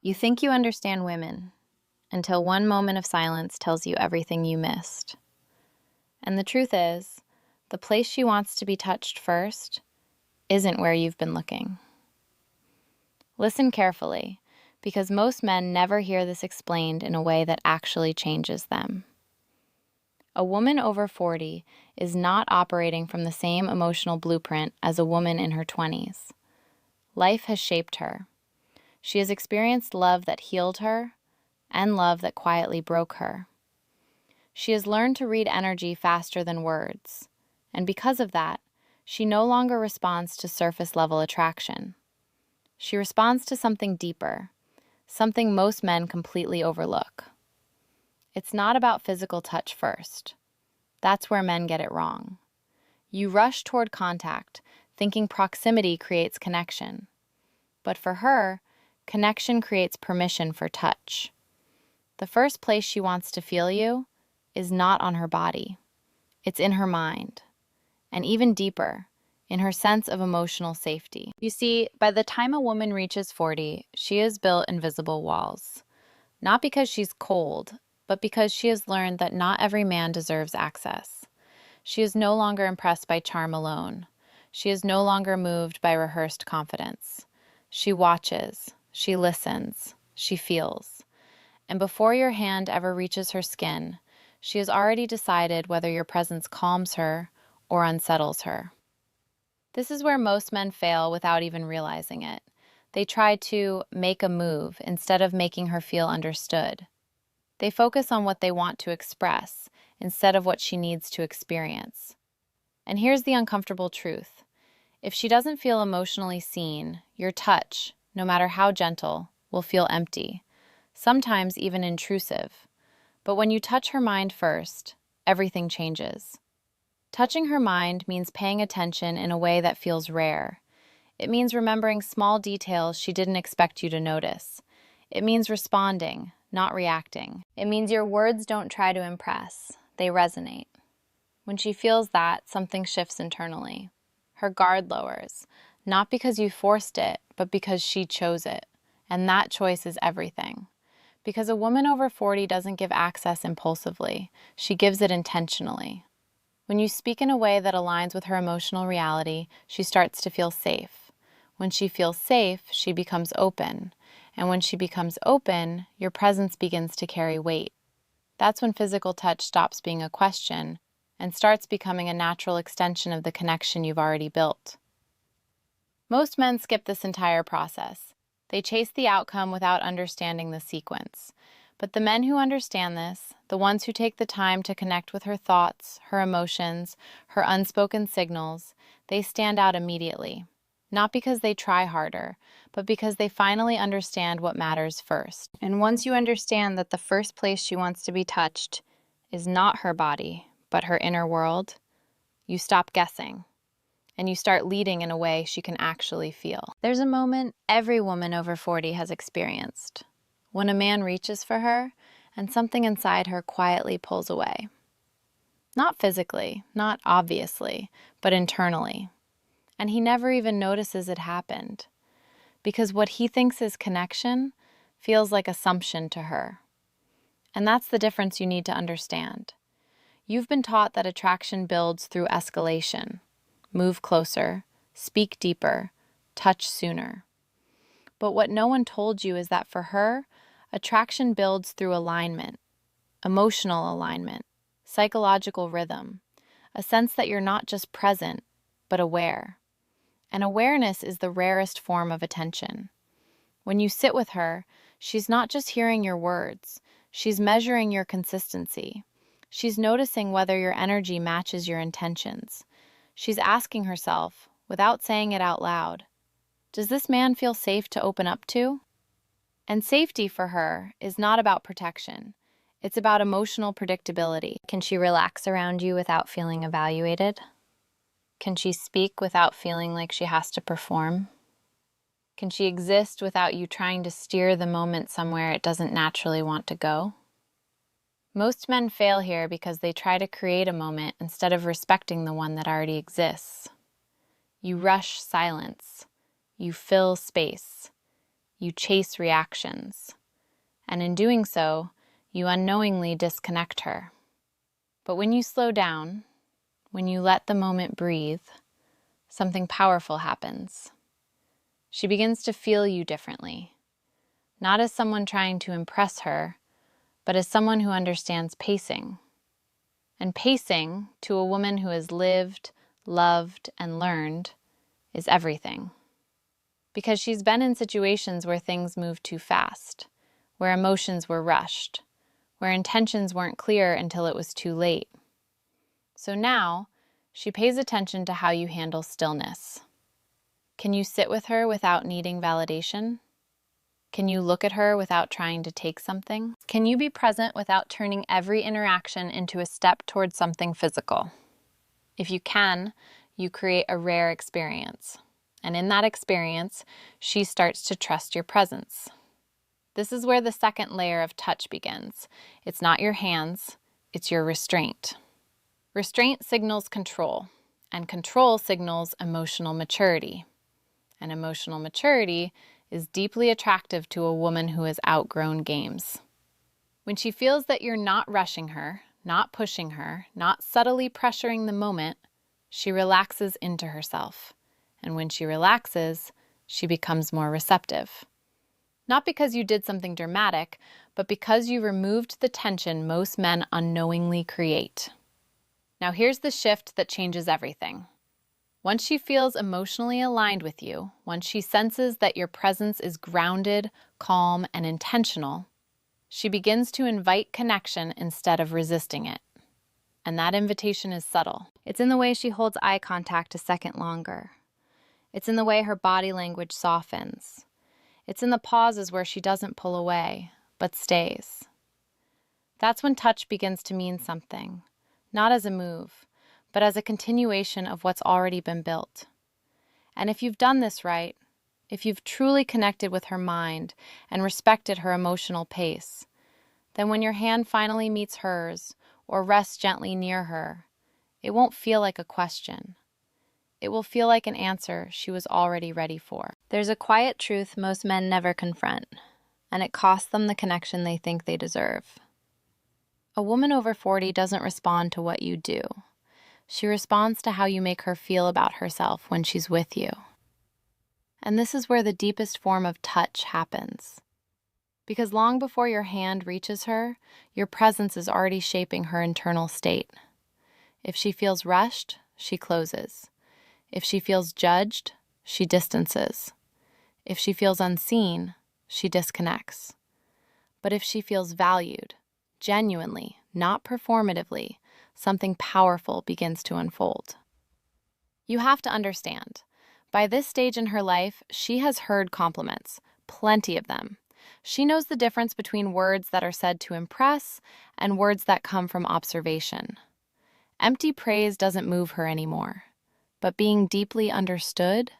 You think you understand women until one moment of silence tells you everything you missed. And the truth is, the place she wants to be touched first isn't where you've been looking. Listen carefully, because most men never hear this explained in a way that actually changes them. A woman over 40 is not operating from the same emotional blueprint as a woman in her 20s. Life has shaped her. She has experienced love that healed her and love that quietly broke her. She has learned to read energy faster than words, and because of that, she no longer responds to surface-level attraction. She responds to something deeper, something most men completely overlook. It's not about physical touch first. That's where men get it wrong. You rush toward contact, thinking proximity creates connection. But for her, connection creates permission for touch. The first place she wants to feel you is not on her body. It's in her mind. And even deeper, in her sense of emotional safety. You see, by the time a woman reaches 40, she has built invisible walls. Not because she's cold, but because she has learned that not every man deserves access. She is no longer impressed by charm alone. She is no longer moved by rehearsed confidence. She watches, she listens, she feels. And before your hand ever reaches her skin, she has already decided whether your presence calms her or unsettles her. This is where most men fail without even realizing it. They try to make a move instead of making her feel understood. They focus on what they want to express instead of what she needs to experience. And here's the uncomfortable truth. If she doesn't feel emotionally seen, your touch, no matter how gentle, will feel empty, sometimes even intrusive. But when you touch her mind first, everything changes. Touching her mind means paying attention in a way that feels rare. It means remembering small details she didn't expect you to notice. It means responding, not reacting. It means your words don't try to impress, they resonate. When she feels that, something shifts internally. Her guard lowers, not because you forced it, but because she chose it. And that choice is everything. Because a woman over 40 doesn't give access impulsively, she gives it intentionally. When you speak in a way that aligns with her emotional reality, she starts to feel safe. When she feels safe, she becomes open. And when she becomes open, your presence begins to carry weight. That's when physical touch stops being a question and starts becoming a natural extension of the connection you've already built. Most men skip this entire process. They chase the outcome without understanding the sequence. But the men who understand this, the ones who take the time to connect with her thoughts, her emotions, her unspoken signals, they stand out immediately. Not because they try harder, but because they finally understand what matters first. And once you understand that the first place she wants to be touched is not her body, but her inner world, you stop guessing. And you start leading in a way she can actually feel. There's a moment every woman over 40 has experienced. When a man reaches for her, and something inside her quietly pulls away. Not physically, not obviously, but internally. And he never even notices it happened. Because what he thinks is connection feels like assumption to her. And that's the difference you need to understand. You've been taught that attraction builds through escalation. Move closer, speak deeper, touch sooner. But what no one told you is that for her, attraction builds through alignment, emotional alignment, psychological rhythm, a sense that you're not just present, but aware. And awareness is the rarest form of attention. When you sit with her, she's not just hearing your words, she's measuring your consistency. She's noticing whether your energy matches your intentions. She's asking herself, without saying it out loud, does this man feel safe to open up to? And safety for her is not about protection. It's about emotional predictability. Can she relax around you without feeling evaluated? Can she speak without feeling like she has to perform? Can she exist without you trying to steer the moment somewhere it doesn't naturally want to go? Most men fail here because they try to create a moment instead of respecting the one that already exists. You rush silence. You fill space. you chase reactions. And in doing so, you unknowingly disconnect her. But when you slow down, when you let the moment breathe, something powerful happens. She begins to feel you differently, not as someone trying to impress her, but as someone who understands pacing. And pacing, to a woman who has lived, loved, and learned, is everything. Because she's been in situations where things moved too fast, where emotions were rushed, where intentions weren't clear until it was too late. So now, she pays attention to how you handle stillness. Can you sit with her without needing validation? Can you look at her without trying to take something? Can you be present without turning every interaction into a step towards something physical? If you can, you create a rare experience. And in that experience, she starts to trust your presence. This is where the second layer of touch begins. It's not your hands, it's your restraint. Restraint signals control, and control signals emotional maturity. And emotional maturity is deeply attractive to a woman who has outgrown games. When she feels that you're not rushing her, not pushing her, not subtly pressuring the moment, she relaxes into herself. And when she relaxes, she becomes more receptive. Not because you did something dramatic, but because you removed the tension most men unknowingly create. Now here's the shift that changes everything. Once she feels emotionally aligned with you, once she senses that your presence is grounded, calm, and intentional, she begins to invite connection instead of resisting it. And that invitation is subtle. It's in the way she holds eye contact a second longer. It's in the way her body language softens. It's in the pauses where she doesn't pull away, but stays. That's when touch begins to mean something, not as a move, but as a continuation of what's already been built. And if you've done this right, if you've truly connected with her mind and respected her emotional pace, then when your hand finally meets hers or rests gently near her, it won't feel like a question. It will feel like an answer she was already ready for. There's a quiet truth most men never confront, and it costs them the connection they think they deserve. A woman over 40 doesn't respond to what you do. She responds to how you make her feel about herself when she's with you. And this is where the deepest form of touch happens. Because long before your hand reaches her, your presence is already shaping her internal state. If she feels rushed, she closes. If she feels judged, she distances. If she feels unseen, she disconnects. But if she feels valued, genuinely, not performatively, something powerful begins to unfold. You have to understand, by this stage in her life, she has heard compliments, plenty of them. She knows the difference between words that are said to impress and words that come from observation. Empty praise doesn't move her anymore, but being deeply understood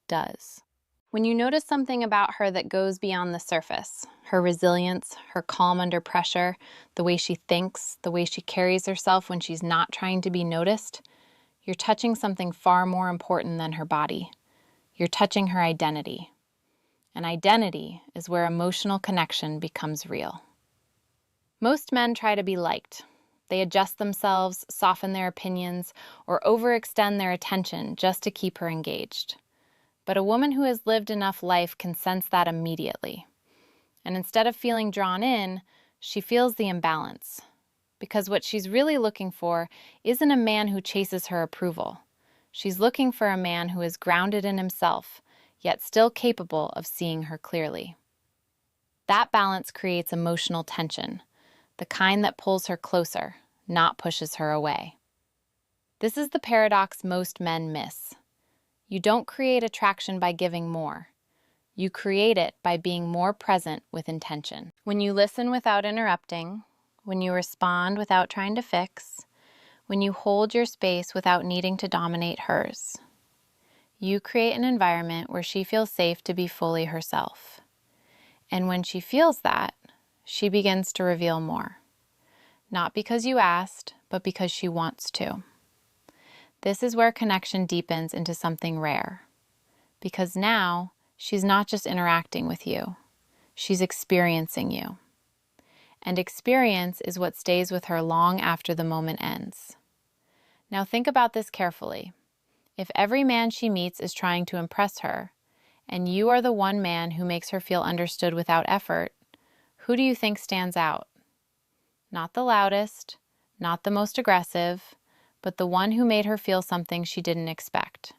does. When you notice something about her that goes beyond the surface, her resilience, her calm under pressure, the way she thinks, the way she carries herself when she's not trying to be noticed, you're touching something far more important than her body. You're touching her identity. And identity is where emotional connection becomes real. Most men try to be liked. They adjust themselves, soften their opinions, or overextend their attention just to keep her engaged. But a woman who has lived enough life can sense that immediately. And instead of feeling drawn in, she feels the imbalance. Because what she's really looking for isn't a man who chases her approval. She's looking for a man who is grounded in himself, yet still capable of seeing her clearly. That balance creates emotional tension, the kind that pulls her closer, not pushes her away. This is the paradox most men miss. You don't create attraction by giving more. You create it by being more present with intention. When you listen without interrupting, when you respond without trying to fix, when you hold your space without needing to dominate hers, you create an environment where she feels safe to be fully herself. And when she feels that, she begins to reveal more. Not because you asked, but because she wants to. This is where connection deepens into something rare. Because now, She's not just interacting with you, she's experiencing you. And experience is what stays with her long after the moment ends. Now think about this carefully. If every man she meets is trying to impress her, and you are the one man who makes her feel understood without effort, who do you think stands out? Not the loudest, not the most aggressive, but the one who made her feel something she didn't expect.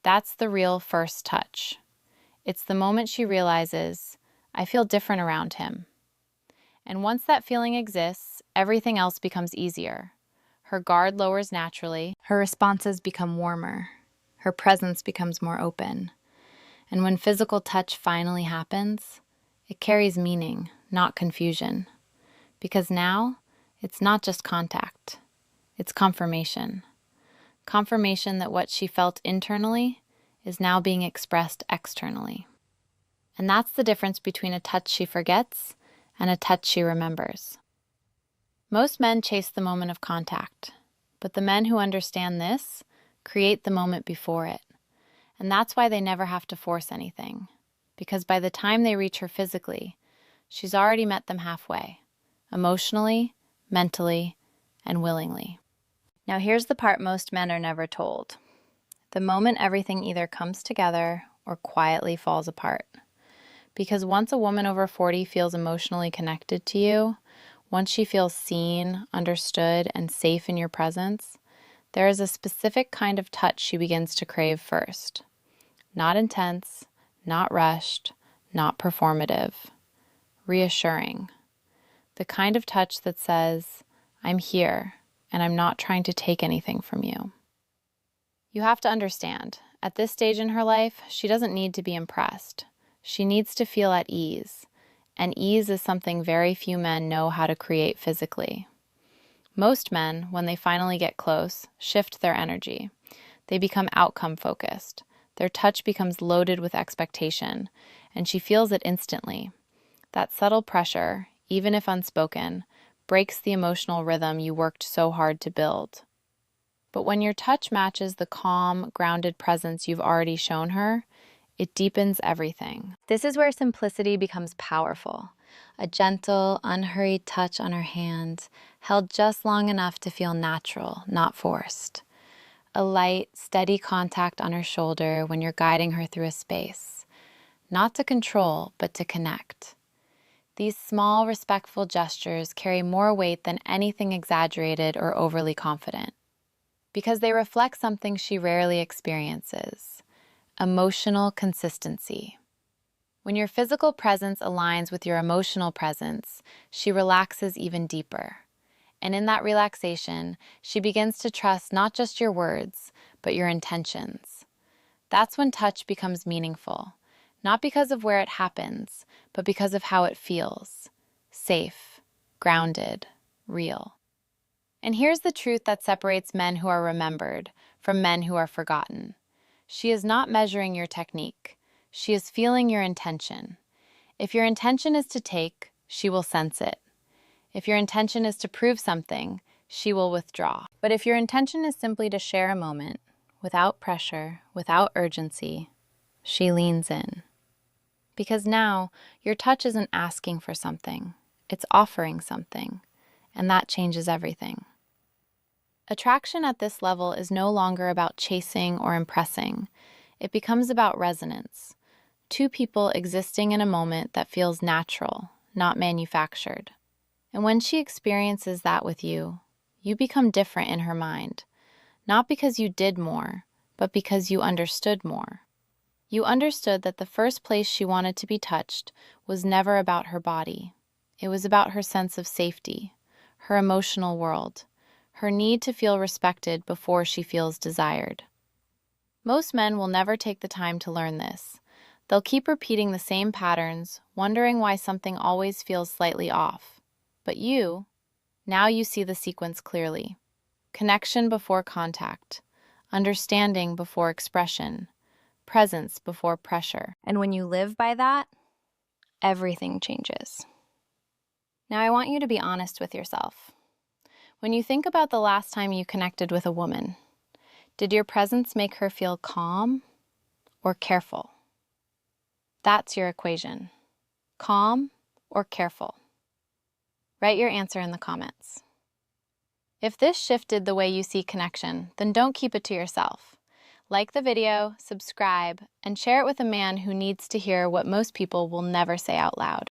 That's the real first touch. It's the moment she realizes, I feel different around him. And once that feeling exists, everything else becomes easier. Her guard lowers naturally, her responses become warmer, her presence becomes more open. And when physical touch finally happens, it carries meaning, not confusion. Because now, it's not just contact, it's confirmation. Confirmation that what she felt internally is now being expressed externally. And that's the difference between a touch she forgets and a touch she remembers. Most men chase the moment of contact, but the men who understand this create the moment before it. And that's why they never have to force anything, because by the time they reach her physically, she's already met them halfway, emotionally, mentally, and willingly. Now here's the part most men are never told. The moment everything either comes together or quietly falls apart. Because once a woman over 40 feels emotionally connected to you, once she feels seen, understood, and safe in your presence, there is a specific kind of touch she begins to crave first. Not intense, not rushed, not performative. Reassuring. The kind of touch that says, I'm here, and I'm not trying to take anything from you. You have to understand, at this stage in her life, she doesn't need to be impressed. She needs to feel at ease, and ease is something very few men know how to create physically. Most men, when they finally get close, shift their energy. They become outcome-focused. Their touch becomes loaded with expectation, and she feels it instantly. That subtle pressure, even if unspoken, breaks the emotional rhythm you worked so hard to build. But when your touch matches the calm, grounded presence you've already shown her, it deepens everything. This is where simplicity becomes powerful. A gentle, unhurried touch on her hand, held just long enough to feel natural, not forced. A light, steady contact on her shoulder when you're guiding her through a space. Not to control, but to connect. These small, respectful gestures carry more weight than anything exaggerated or overly confident, because they reflect something she rarely experiences: emotional consistency. When your physical presence aligns with your emotional presence, she relaxes even deeper. And in that relaxation, she begins to trust not just your words, but your intentions. That's when touch becomes meaningful, not because of where it happens, but because of how it feels: safe, grounded, real. And here's the truth that separates men who are remembered from men who are forgotten. She is not measuring your technique. She is feeling your intention. If your intention is to take, she will sense it. If your intention is to prove something, she will withdraw. But if your intention is simply to share a moment, without pressure, without urgency, she leans in. Because now, your touch isn't asking for something, it's offering something, and that changes everything. Attraction at this level is no longer about chasing or impressing. It becomes about resonance. Two people existing in a moment that feels natural, not manufactured. And when she experiences that with you, you become different in her mind. Not because you did more, but because you understood more. You understood that the first place she wanted to be touched was never about her body. It was about her sense of safety, her emotional world, her need to feel respected before she feels desired. Most men will never take the time to learn this. They'll keep repeating the same patterns, wondering why something always feels slightly off. But now you see the sequence clearly. Connection before contact, understanding before expression, presence before pressure. And when you live by that, everything changes. Now I want you to be honest with yourself. When you think about the last time you connected with a woman, did your presence make her feel calm or careful? That's your equation. Calm or careful? Write your answer in the comments. If this shifted the way you see connection, then don't keep it to yourself. Like the video, subscribe, and share it with a man who needs to hear what most people will never say out loud.